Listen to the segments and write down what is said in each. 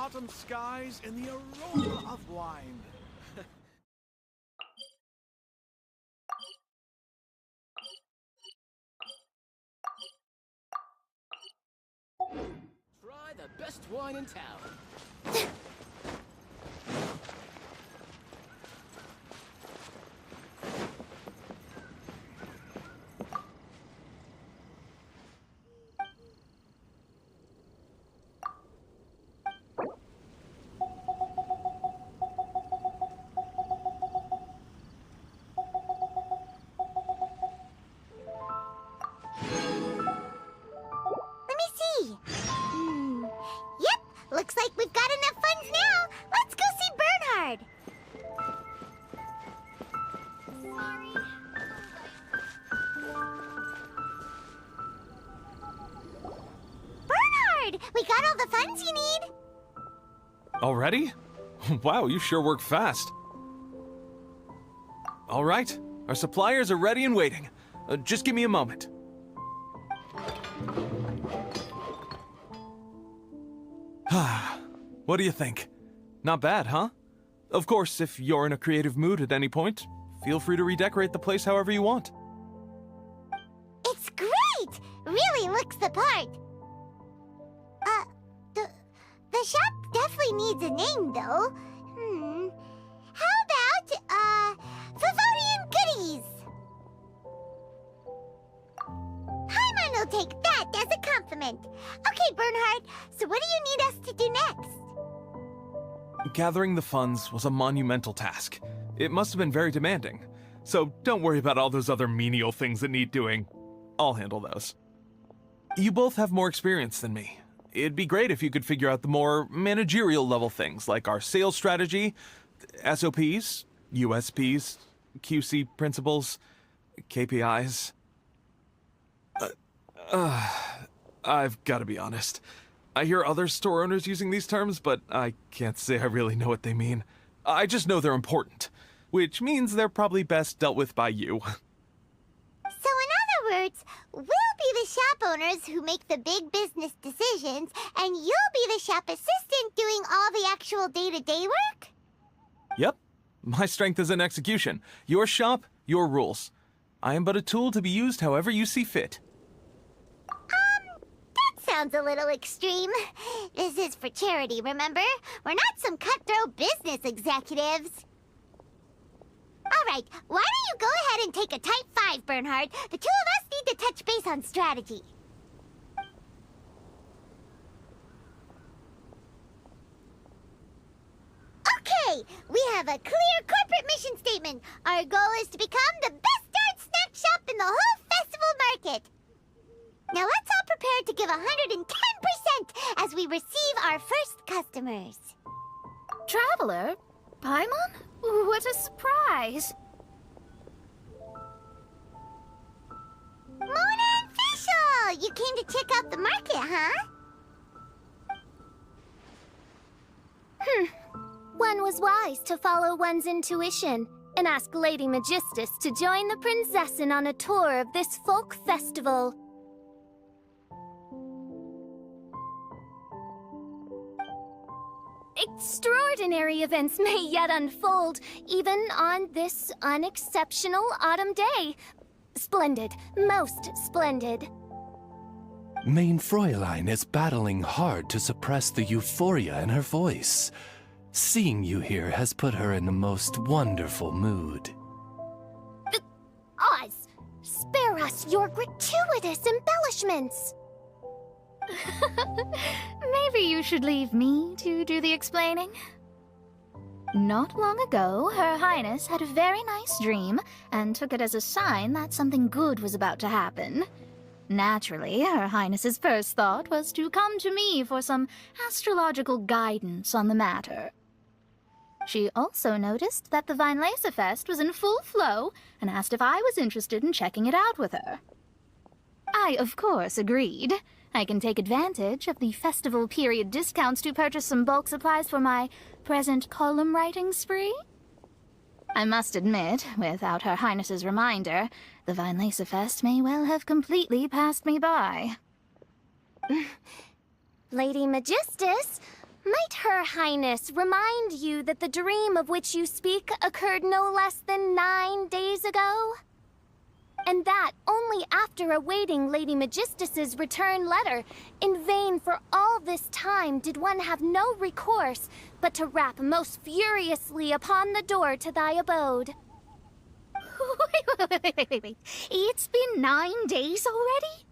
autumn skies and the aroma of wine. Try the best wine in town. Let me see. Yep, looks like we've got enough funds now. Let's go see Bernhard. Sorry. Bernhard, we got all the funds you need. Already? Wow, you sure work fast. All right, our suppliers are ready and waiting. Just give me a moment. What do you think? Not bad, huh? Of course, if you're in a creative mood at any point, feel free to redecorate the place however you want. It's great! Really looks the part. The shop definitely needs a name, though. How about, Favonian Goodies? Paimon will take that as a compliment. Okay, Bernhard, so what do you need us to do next? Gathering the funds was a monumental task. It must have been very demanding. So don't worry about all those other menial things that need doing. I'll handle those. You both have more experience than me. It'd be great if you could figure out the more managerial level things like our sales strategy, SOPs, USPs, QC principles, KPIs. I've got to be honest. I hear other store owners using these terms, but I can't say I really know what they mean. I just know they're important, which means they're probably best dealt with by you. So in other words, we'll be the shop owners who make the big business decisions, and you'll be the shop assistant doing all the actual day-to-day work? Yep. My strength is in execution. Your shop, your rules. I am but a tool to be used however you see fit. That sounds a little extreme. This is for charity, remember? We're not some cutthroat business executives. All right, why don't you go ahead and take a type 5, Bernhard? The two of us need to touch base on strategy. Okay, we have a clear corporate mission statement. Our goal is to become the best darn snack shop in the whole festival market. Now let's all prepare to give 110% as we receive our first customers. Traveler? Paimon? What a surprise! Mona and Fischl! You came to check out the market, huh? One was wise to follow one's intuition and ask Lady Magistus to join the Prinzessin on a tour of this folk festival. Extraordinary events may yet unfold, even on this unexceptional autumn day. Splendid, most splendid. Mein Fräulein is battling hard to suppress the euphoria in her voice. Seeing you here has put her in the most wonderful mood. Oz, spare us your gratuitous embellishments. Maybe you should leave me to do the explaining. Not long ago, Her Highness had a very nice dream and took it as a sign that something good was about to happen. Naturally, Her Highness's first thought was to come to me for some astrological guidance on the matter. She also noticed that the Weinlesefest was in full flow and asked if I was interested in checking it out with her. I, of course, agreed. I can take advantage of the festival period discounts to purchase some bulk supplies for my present column writing spree. I must admit, without Her Highness's reminder, the Weinlesefest may well have completely passed me by. Lady Magistus, Might Her Highness remind you that the dream of which you speak occurred no less than 9 days ago? And that only after awaiting Lady Magistus's return letter. In vain for all this time did one have no recourse but to rap most furiously upon the door to thy abode. Wait. It's been 9 days already?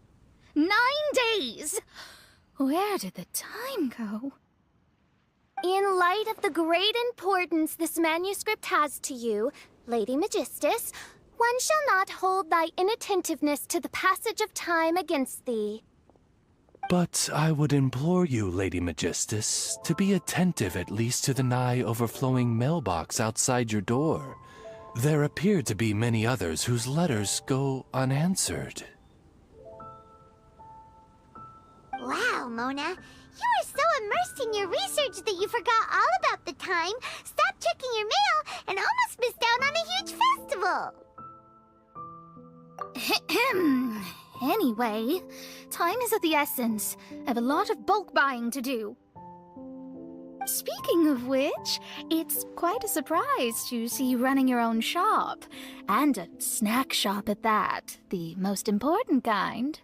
9 days! Where did the time go? In light of the great importance this manuscript has to you, Lady Magistus, one shall not hold thy inattentiveness to the passage of time against thee. But I would implore you, Lady Magistus, to be attentive at least to the nigh overflowing mailbox outside your door. There appear to be many others whose letters go unanswered. Wow, Mona. You are so immersed in your research that you forgot all about the time, stopped checking your mail, and almost missed out on a huge festival. Anyway, time is of the essence. I have a lot of bulk buying to do. Speaking of which, it's quite a surprise to see you running your own shop. And a snack shop at that, the most important kind.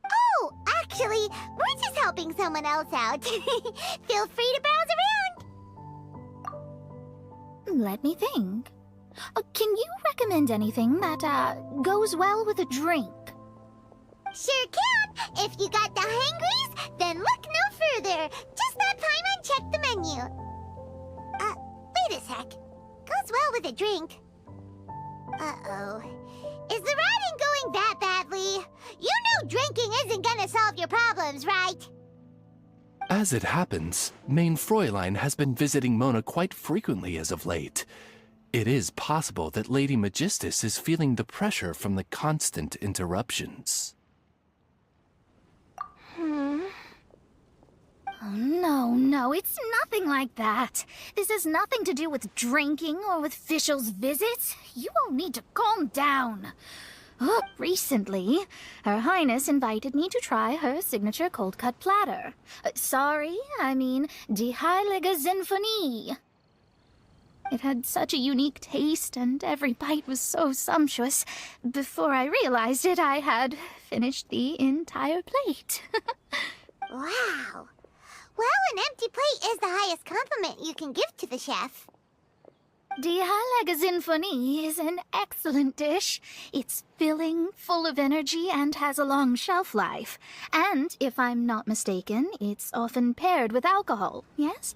Oh, actually, we're just helping someone else out. Feel free to browse around. Let me think. Can you recommend anything that, goes well with a drink? Sure can. If you got the hangries, then look no further. Just stop time and check the menu. Wait a sec. Goes well with a drink. Uh-oh. Is the writing going that badly? You know drinking isn't gonna solve your problems, right? As it happens, Main Fräulein has been visiting Mona quite frequently as of late. It is possible that Lady Magistus is feeling the pressure from the constant interruptions. Oh, no, it's nothing like that. This has nothing to do with drinking or with officials' visits. You all need to calm down. Recently, Her Highness invited me to try her signature cold-cut platter. I mean Die Heilige Sinfonie. It had such a unique taste, and every bite was so sumptuous. Before I realized it, I had finished the entire plate. Wow. Well, an empty plate is the highest compliment you can give to the chef. Die Heilige Sinfonie is an excellent dish. It's filling, full of energy, and has a long shelf life. And, if I'm not mistaken, it's often paired with alcohol, yes?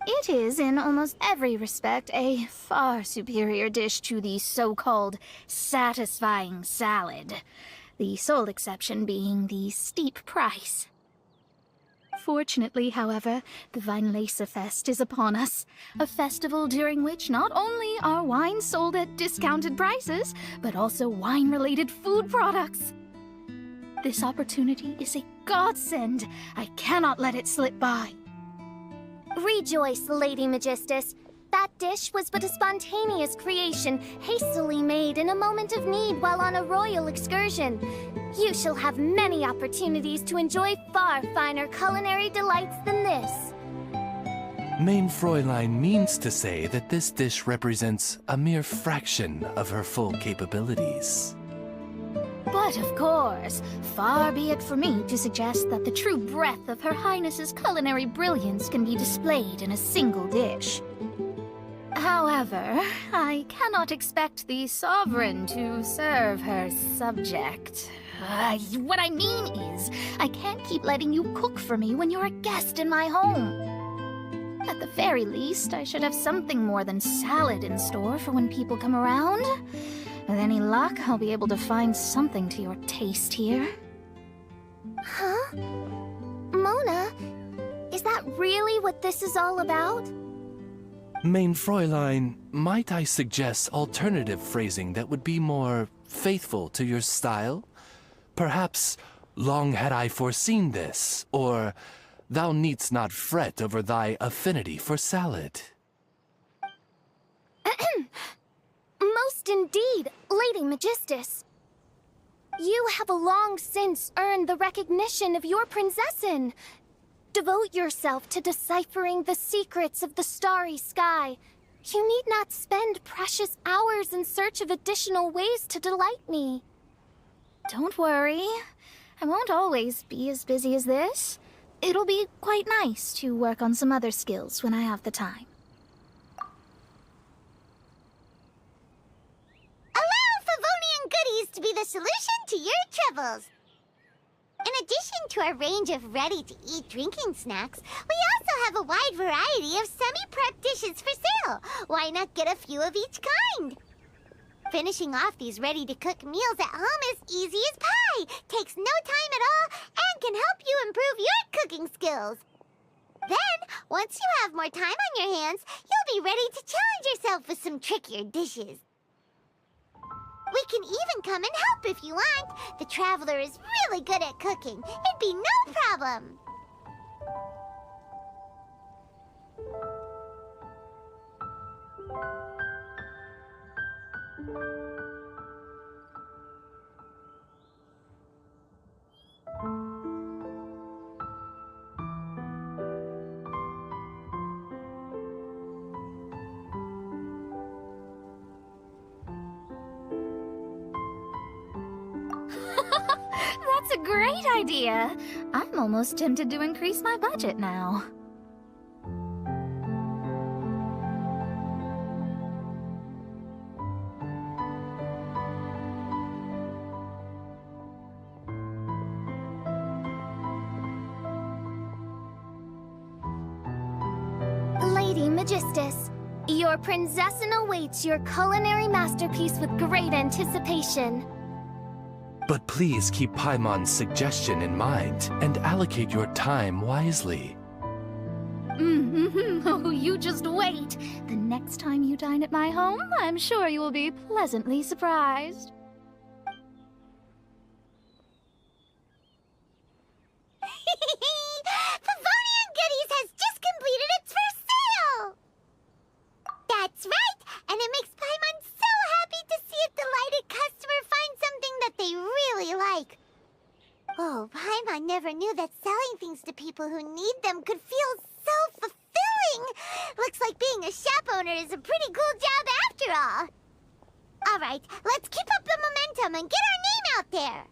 It is, in almost every respect, a far superior dish to the so-called satisfying salad. The sole exception being the steep price. Fortunately, however, the Weinlese-Fest is upon us. A festival during which not only are wines sold at discounted prices, but also wine-related food products. This opportunity is a godsend. I cannot let it slip by. Rejoice, Lady Magistus. That dish was but a spontaneous creation, hastily made in a moment of need while on a royal excursion. You shall have many opportunities to enjoy far finer culinary delights than this. Main Fräulein means to say that this dish represents a mere fraction of her full capabilities. But of course, far be it for me to suggest that the true breadth of Her Highness's culinary brilliance can be displayed in a single dish. However, I cannot expect the sovereign to serve her subject. What I mean is, I can't keep letting you cook for me when you're a guest in my home. At the very least, I should have something more than salad in store for when people come around. With any luck, I'll be able to find something to your taste here. Huh? Mona, is that really what this is all about? Main Fräulein, might I suggest alternative phrasing that would be more faithful to your style? Perhaps, long had I foreseen this, or thou needst not fret over thy affinity for salad. Most indeed, Lady Magistus. You have long since earned the recognition of your prinzessin. devote yourself to deciphering the secrets of the starry sky. You need not spend precious hours in search of additional ways to delight me. Don't worry. I won't always be as busy as this. It'll be quite nice to work on some other skills when I have the time. Allow Favonian goodies to be the solution to your troubles. In addition to our range of ready-to-eat drinking snacks, we also have a wide variety of semi-prep dishes for sale. Why not get a few of each kind? Finishing off these ready-to-cook meals at home is easy as pie, takes no time at all, and can help you improve your cooking skills. Then, once you have more time on your hands, you'll be ready to challenge yourself with some trickier dishes. We can even come and help if you want. The Traveler is really good at cooking. It'd be no problem. That's a great idea. I'm almost tempted to increase my budget now. Lady Magistus, your princessin awaits your culinary masterpiece with great anticipation. But please keep Paimon's suggestion in mind and allocate your time wisely. Oh, you just wait. The next time you dine at my home, I'm sure you will be pleasantly surprised. Favonian Goodies has just completed its first sale! That's right, and it makes Paimon so happy to see a delighted customer find something that they really like. Oh, Paimon never knew that selling things to people who need them could feel so fulfilling. Looks like being a shop owner is a pretty cool job after all. All right, let's keep up the momentum and get our name out there.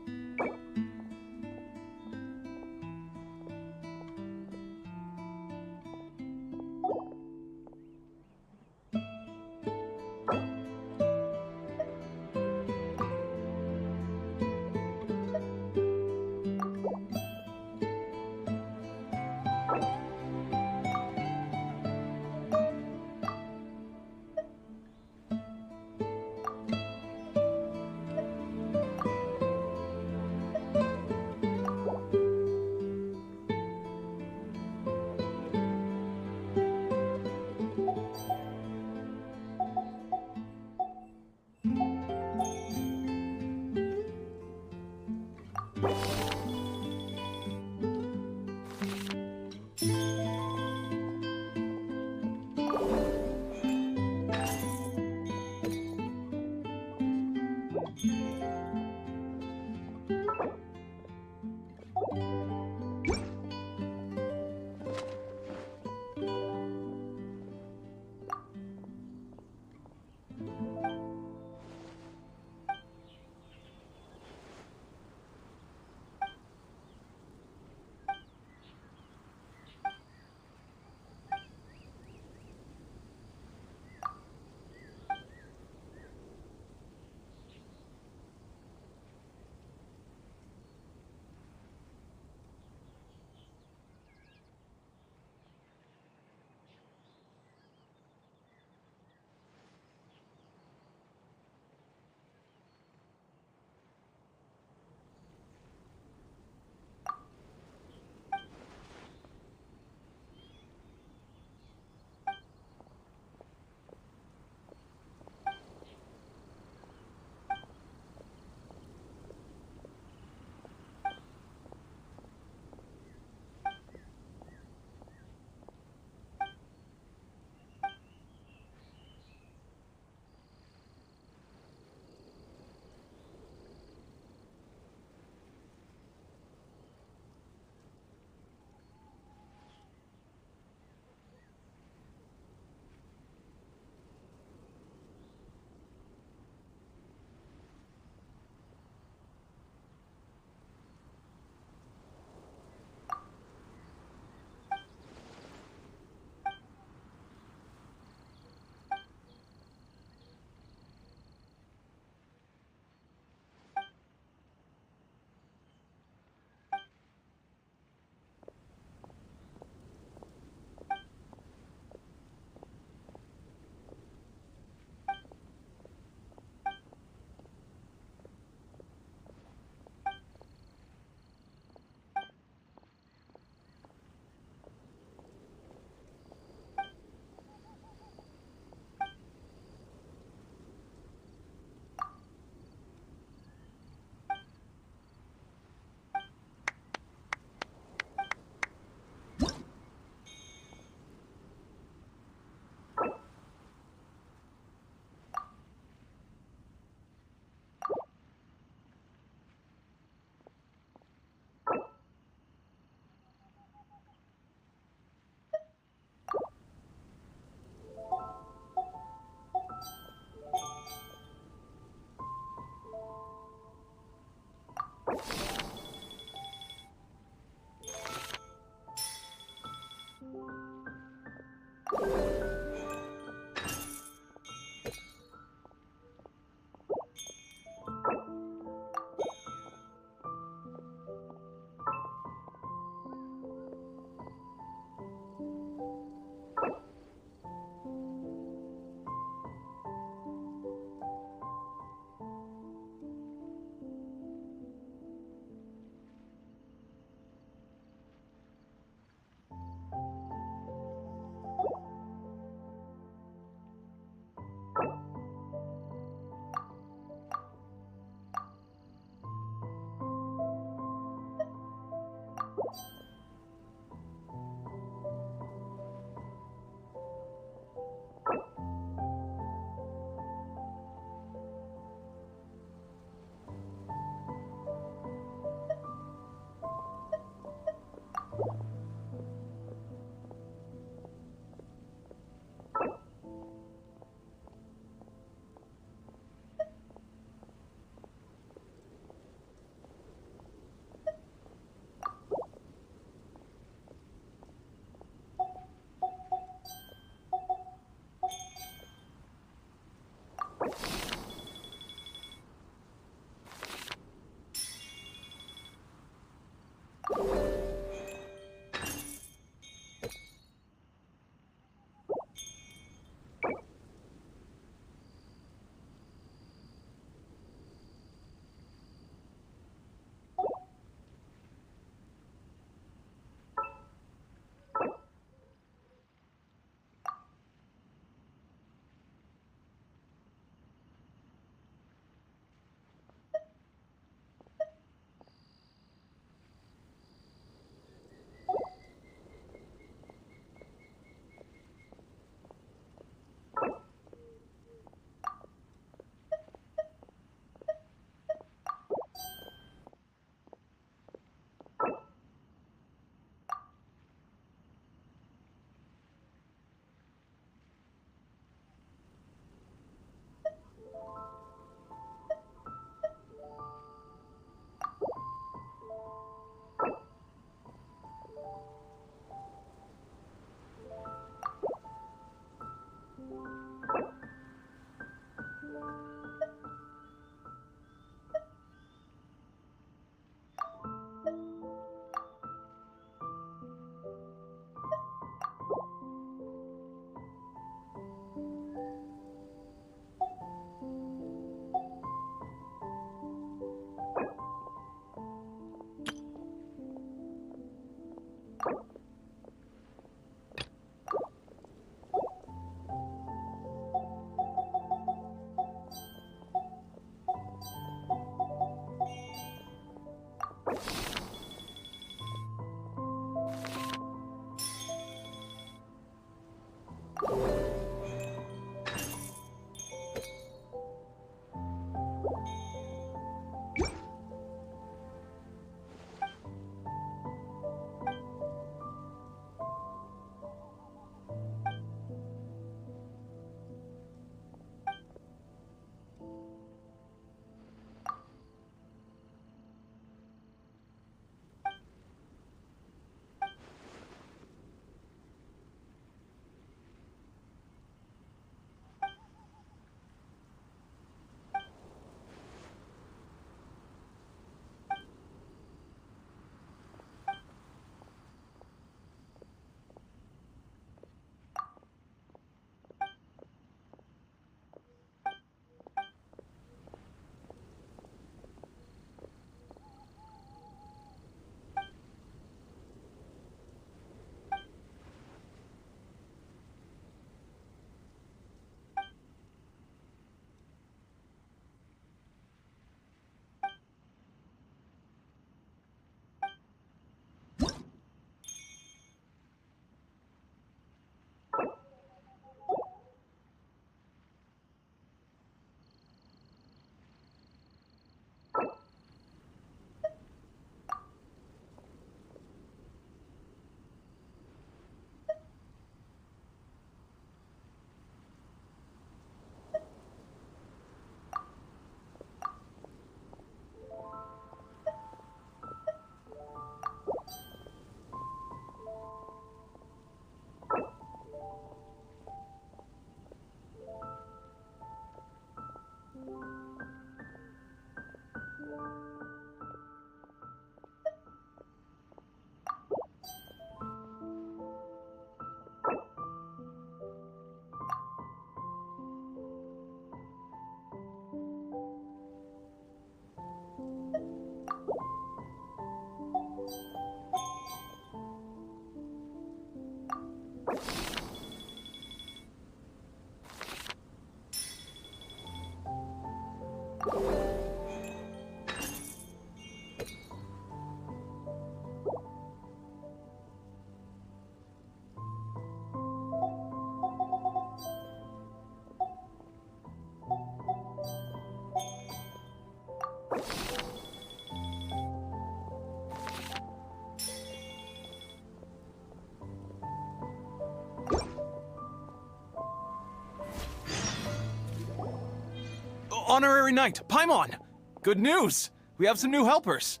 Honorary Knight, Paimon! Good news! We have some new helpers!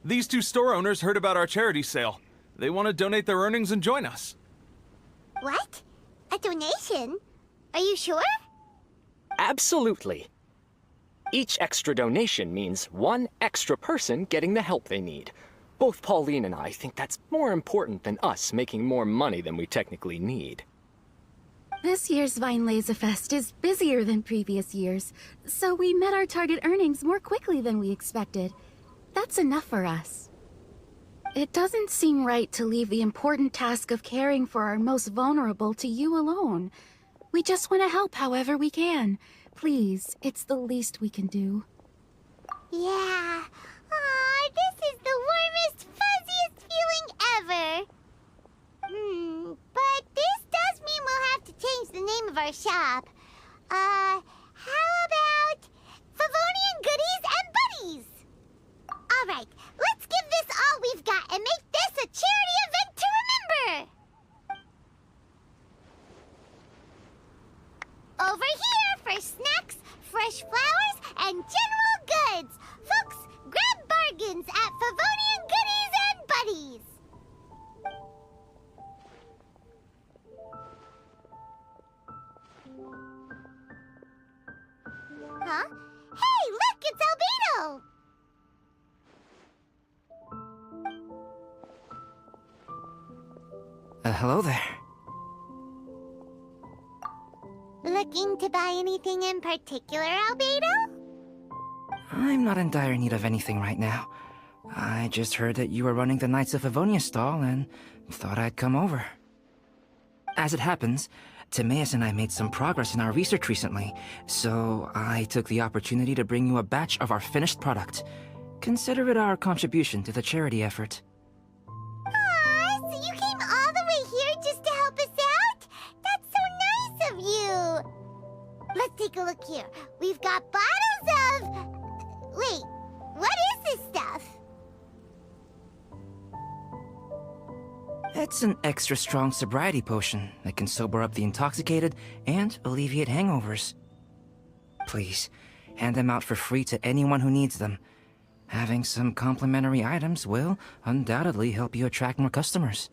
These two store owners heard about our charity sale. They want to donate their earnings and join us. What? A donation? Are you sure? Absolutely. Each extra donation means one extra person getting the help they need. Both Pauline and I think that's more important than us making more money than we technically need. This year's Vine Laser Fest is busier than previous years, so we met our target earnings more quickly than we expected. That's enough for us. It doesn't seem right to leave the important task of caring for our most vulnerable to you alone. We just want to help however we can. Please, it's the least we can do. Yeah. Aw, this is the warmest, fuzziest feeling ever. But this does mean we'll have to change the name of our shop. How about Favonian Goodies and Buddies? Alright, let's give this all we've got and make this a charity event to remember! Over here for snacks, fresh flowers, and general goods! Folks, grab bargains at Favonian Goodies and Buddies! Huh? Hey, look, it's Albedo! Hello there. Looking to buy anything in particular, Albedo? I'm not in dire need of anything right now. I just heard that you were running the Knights of Avonia stall and thought I'd come over. As it happens, Timaeus and I made some progress in our research recently, so I took the opportunity to bring you a batch of our finished product. Consider it our contribution to the charity effort. Aw, so you came all the way here just to help us out? That's so nice of you! Let's take a look here. We've got bottles of... Wait, what is this stuff? It's an extra strong sobriety potion that can sober up the intoxicated and alleviate hangovers. Please, hand them out for free to anyone who needs them. Having some complimentary items will undoubtedly help you attract more customers.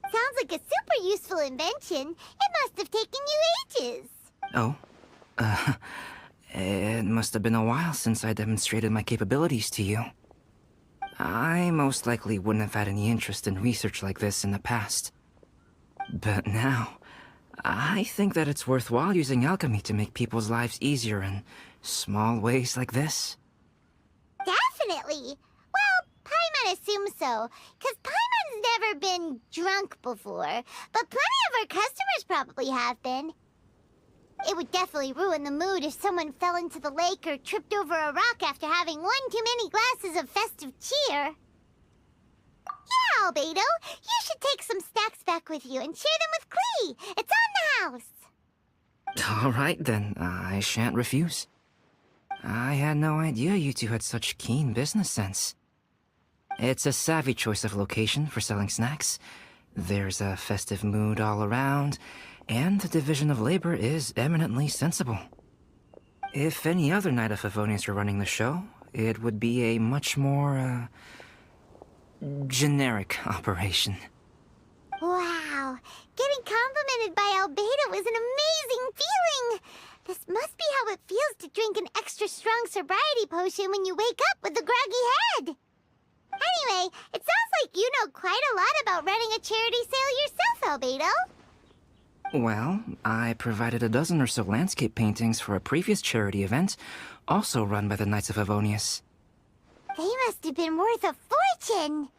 Sounds like a super useful invention. It must have taken you ages. Oh? It must have been a while since I demonstrated my capabilities to you. I most likely wouldn't have had any interest in research like this in the past. But now, I think that it's worthwhile using alchemy to make people's lives easier in small ways like this. Definitely. Well, Paimon assumes so, because Paimon's never been drunk before, but plenty of our customers probably have been. It would definitely ruin the mood if someone fell into the lake or tripped over a rock after having one too many glasses of festive cheer. Yeah, Albedo, you should take some snacks back with you and share them with Klee. It's on the house. All right then, I shan't refuse. I had no idea you two had such keen business sense. It's a savvy choice of location for selling snacks. There's a festive mood all around, and the division of labor is eminently sensible. If any other Knight of Favonius were running the show, it would be a much more, generic operation. Wow, getting complimented by Albedo is an amazing feeling! This must be how it feels to drink an extra strong sobriety potion when you wake up with a groggy head. Anyway, it sounds like you know quite a lot about running a charity sale yourself, Albedo. Well, I provided a dozen or so landscape paintings for a previous charity event, also run by the Knights of Favonius. They must have been worth a fortune.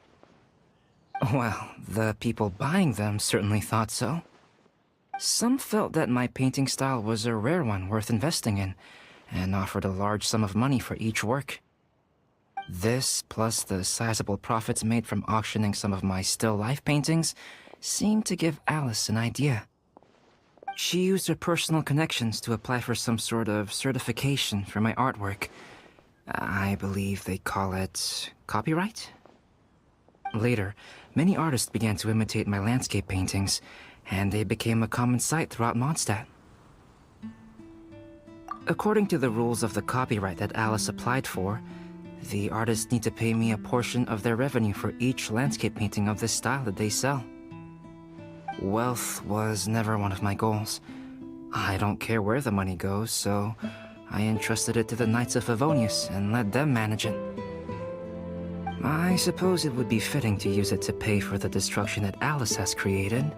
Well, the people buying them certainly thought so. Some felt that my painting style was a rare one worth investing in, and offered a large sum of money for each work. This, plus the sizable profits made from auctioning some of my still life paintings, seemed to give Alice an idea. She used her personal connections to apply for some sort of certification for my artwork. I believe they call it copyright? Later, many artists began to imitate my landscape paintings, and they became a common sight throughout Mondstadt. According to the rules of the copyright that Alice applied for, the artists need to pay me a portion of their revenue for each landscape painting of this style that they sell. Wealth was never one of my goals. I don't care where the money goes, so I entrusted it to the Knights of Favonius and let them manage it. I suppose it would be fitting to use it to pay for the destruction that Alice has created.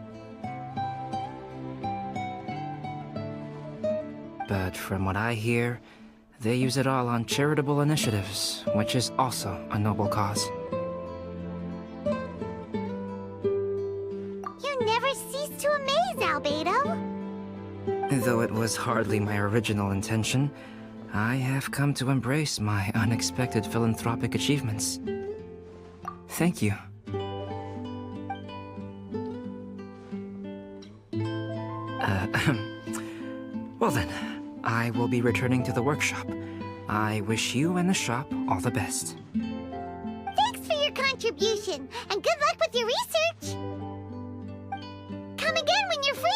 But from what I hear, they use it all on charitable initiatives, which is also a noble cause. You never cease to amaze, Albedo. Though it was hardly my original intention, I have come to embrace my unexpected philanthropic achievements. Thank you. Well then, I will be returning to the workshop. I wish you and the shop all the best. Thanks for your contribution, and good luck with your research. Come again when you're free.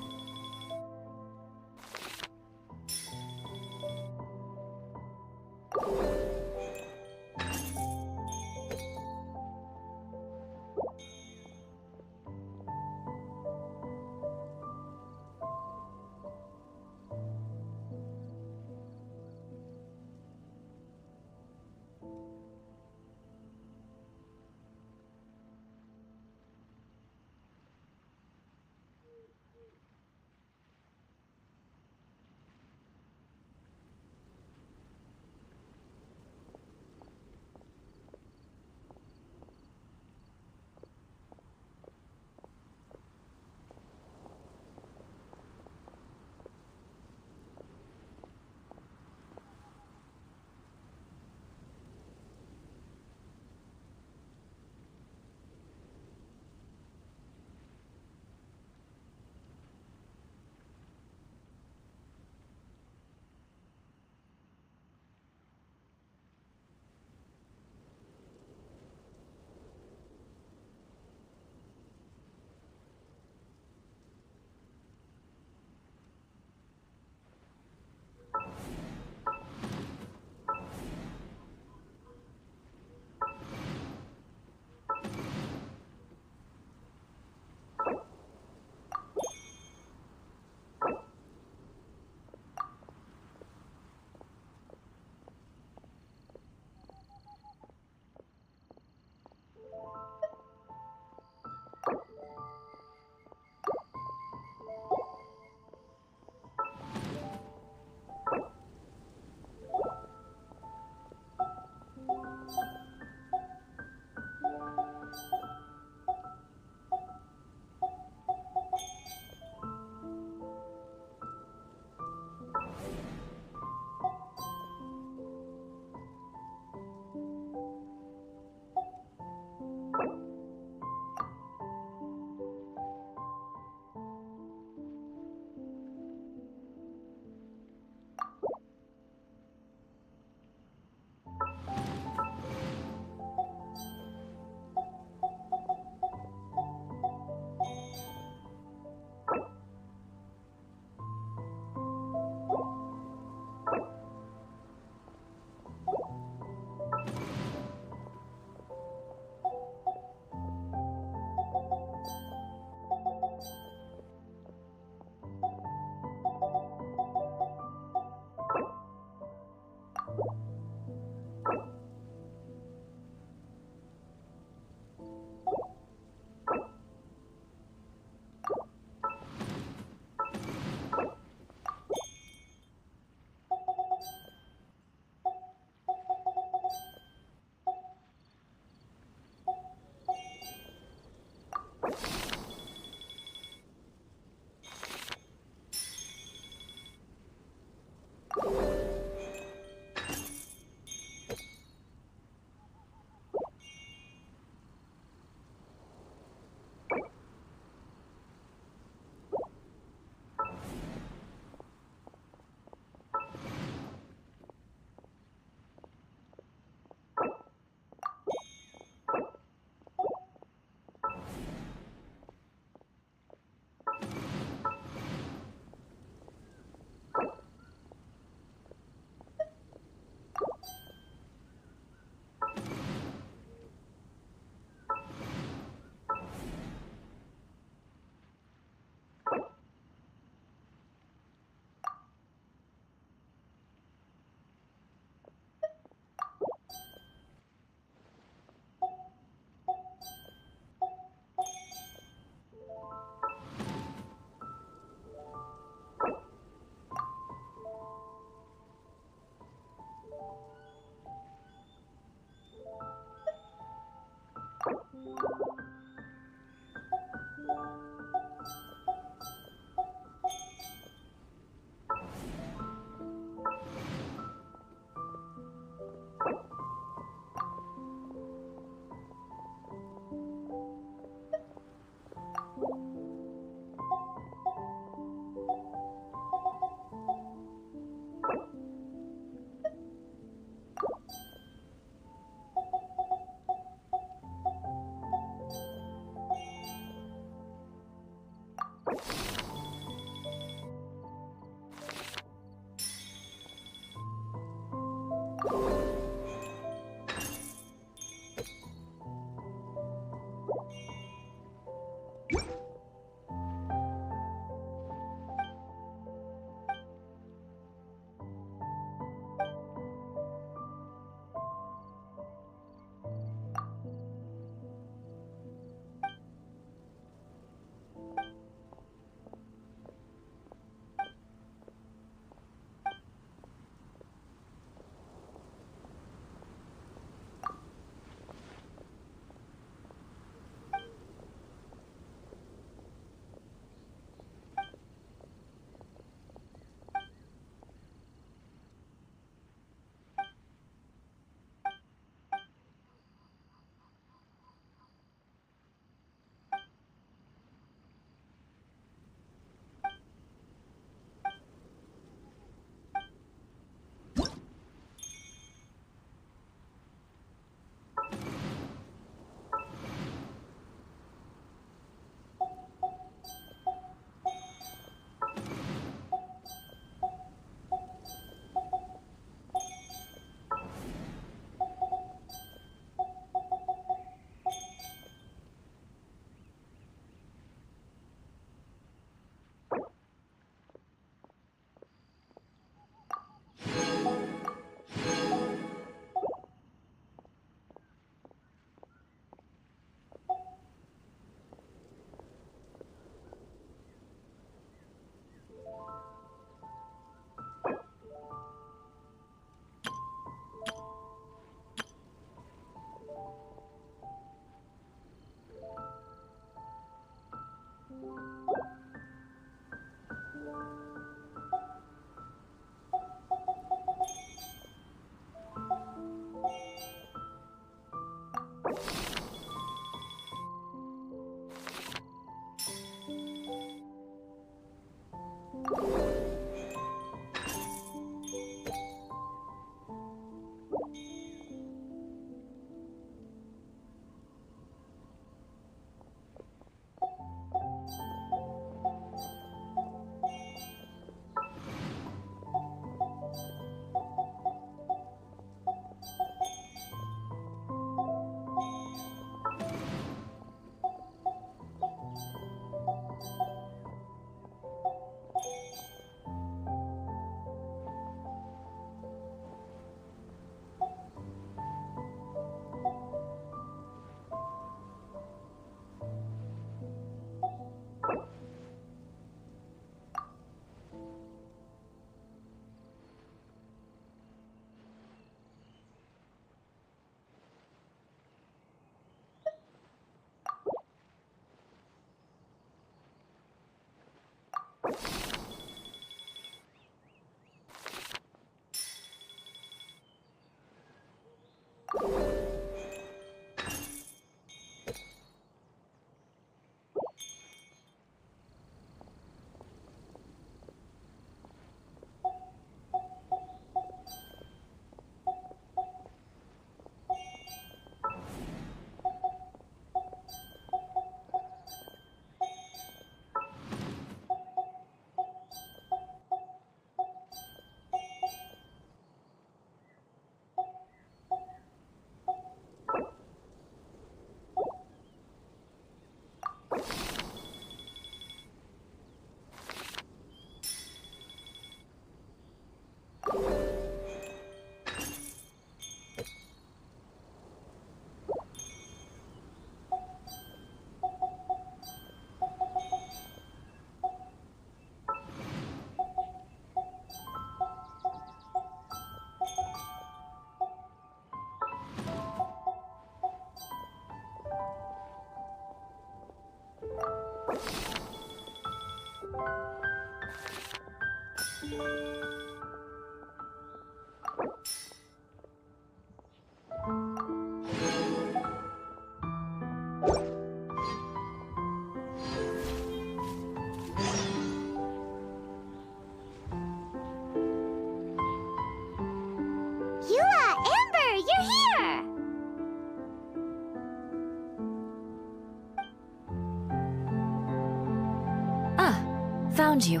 found you.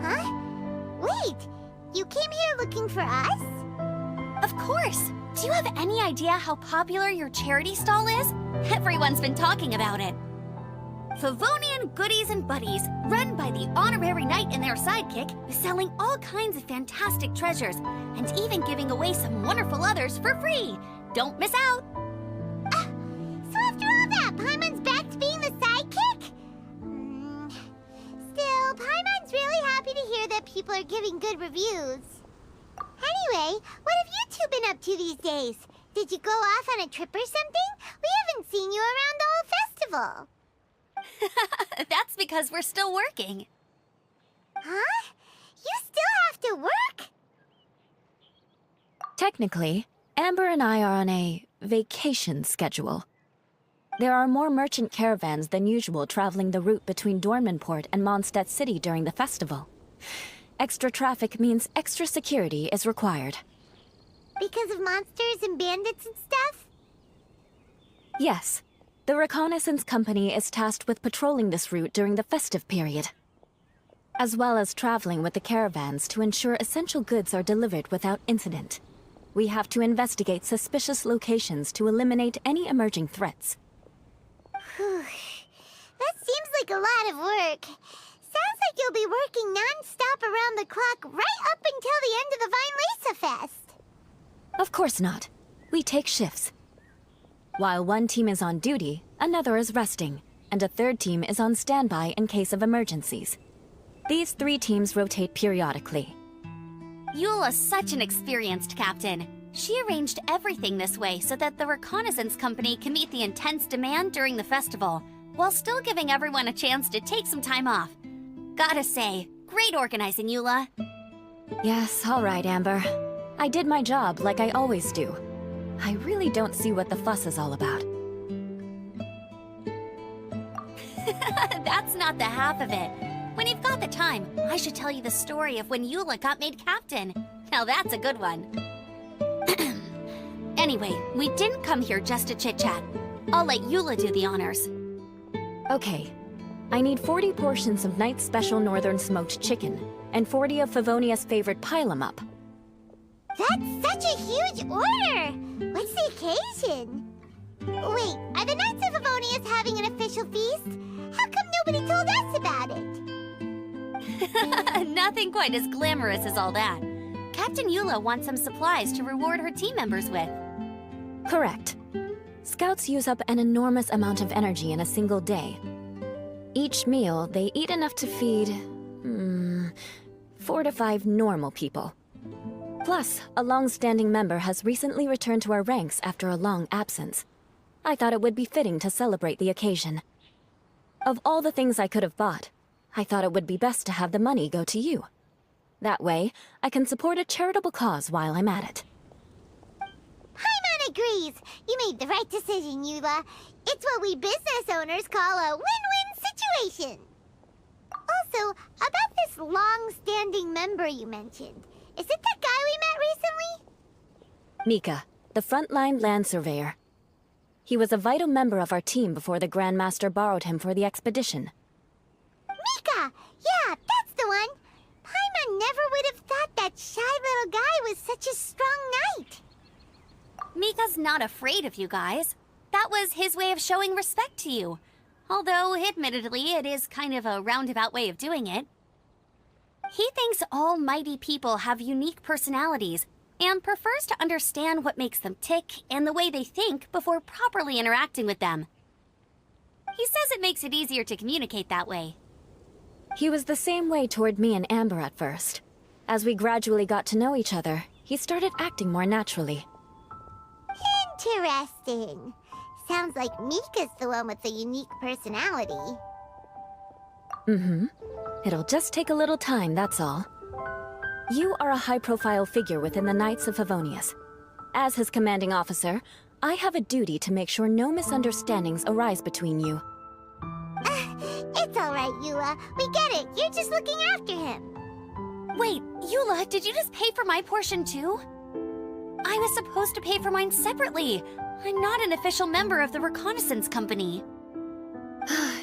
Huh? Wait, you came here looking for us? Of course! Do you have any idea how popular your charity stall is? Everyone's been talking about it. Favonian Goodies and Buddies, run by the honorary knight and their sidekick, is selling all kinds of fantastic treasures, and even giving away some wonderful others for free. Don't miss out! So after all that, Paimon's back to being the sidekick? Still, Paimon's really happy to hear that people are giving good reviews. Anyway, what have you two been up to these days? Did you go off on a trip or something? We haven't seen you around the whole festival. That's because we're still working. Huh? You still have to work? Technically, Amber and I are on a vacation schedule. There are more merchant caravans than usual traveling the route between Dormanport and Mondstadt City during the festival. Extra traffic means extra security is required. Because of monsters and bandits and stuff? Yes. The Reconnaissance Company is tasked with patrolling this route during the festive period, as well as traveling with the caravans to ensure essential goods are delivered without incident. We have to investigate suspicious locations to eliminate any emerging threats. Whew. That seems like a lot of work. Sounds like you'll be working non-stop around the clock right up until the end of the Vine Lisa Fest. Of course not. We take shifts. While one team is on duty, another is resting, and a third team is on standby in case of emergencies. These 3 teams rotate periodically. Eula's such an experienced captain. She arranged everything this way so that the Reconnaissance Company can meet the intense demand during the festival, while still giving everyone a chance to take some time off. Gotta say, great organizing, Eula. Yes, all right, Amber. I did my job like I always do. I really don't see what the fuss is all about. That's not the half of it. When you've got the time, I should tell you the story of when Eula got made captain. Now that's a good one. Anyway, we didn't come here just to chit-chat. I'll let Eula do the honors. Okay. I need 40 portions of Knight's Special Northern Smoked Chicken, and 40 of Favonia's favorite Pile-em-up. That's such a huge order! What's the occasion? Wait, are the Knights of Favonius having an official feast? How come nobody told us about it? Nothing quite as glamorous as all that. Captain Eula wants some supplies to reward her team members with. Correct. Scouts use up an enormous amount of energy in a single day. Each meal, they eat enough to feed... 4 to 5 normal people. Plus, a long-standing member has recently returned to our ranks after a long absence. I thought it would be fitting to celebrate the occasion. Of all the things I could have bought, I thought it would be best to have the money go to you. That way, I can support a charitable cause while I'm at it. Paimon agrees! You made the right decision, Eula. It's what we business owners call a win-win situation. Also, about this long-standing member you mentioned, is it that guy we met recently? Mika, the frontline land surveyor. He was a vital member of our team before the Grandmaster borrowed him for the expedition. Mika! Yeah, that's the one! Paimon never would have thought that shy little guy was such a strong knight. Mika's not afraid of you guys. That was his way of showing respect to you. Although, admittedly, it is kind of a roundabout way of doing it. He thinks all mighty people have unique personalities, and prefers to understand what makes them tick and the way they think before properly interacting with them. He says it makes it easier to communicate that way. He was the same way toward me and Amber at first. As we gradually got to know each other, he started acting more naturally. Interesting. Sounds like Mika's the one with the unique personality. It'll just take a little time, that's all. You are a high-profile figure within the Knights of Favonius. As his commanding officer, I have a duty to make sure no misunderstandings arise between you. It's all right, Eula. We get it. You're just looking after him. Wait, Eula, did you just pay for my portion too? I was supposed to pay for mine separately. I'm not an official member of the Reconnaissance Company.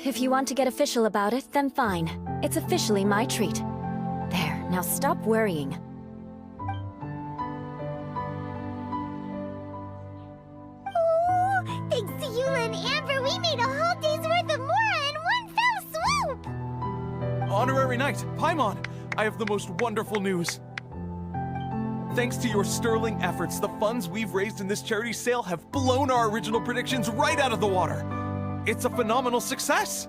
If you want to get official about it, then fine. It's officially my treat. There, now stop worrying. Ooh, thanks to Eula and Amber, we made a whole day's worth of Mora in one fell swoop! Honorary Knight, Paimon, I have the most wonderful news. Thanks to your sterling efforts, the funds we've raised in this charity sale have blown our original predictions right out of the water. It's a phenomenal success!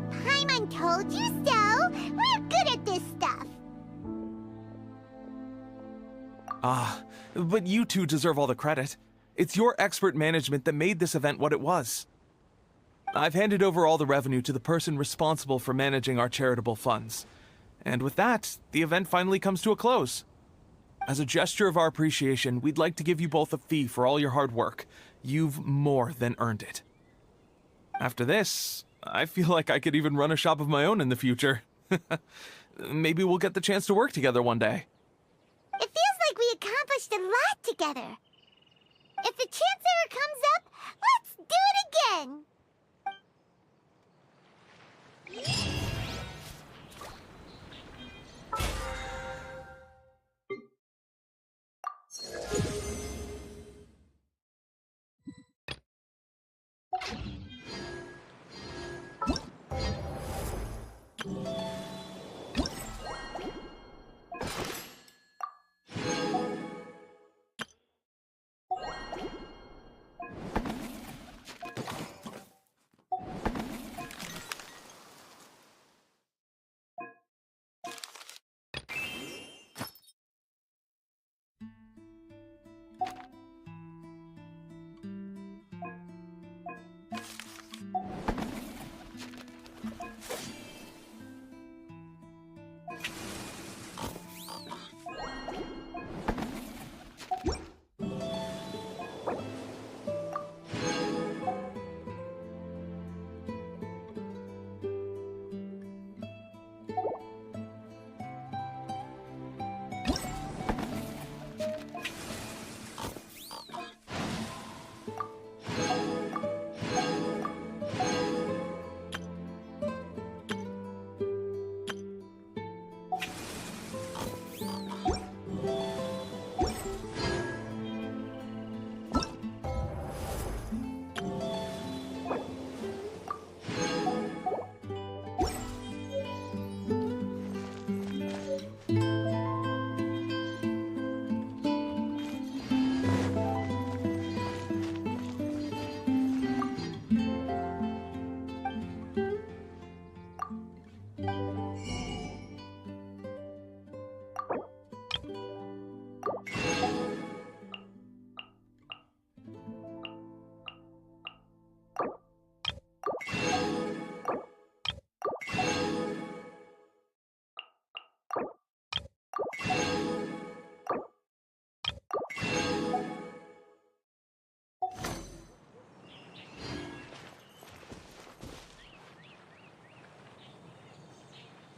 Paimon told you so! We're good at this stuff! But you two deserve all the credit. It's your expert management that made this event what it was. I've handed over all the revenue to the person responsible for managing our charitable funds. And with that, the event finally comes to a close. As a gesture of our appreciation, we'd like to give you both a fee for all your hard work. You've more than earned it. After this, I feel like I could even run a shop of my own in the future. Maybe we'll get the chance to work together one day. It feels like we accomplished a lot together. If the chance ever comes up, let's do it again!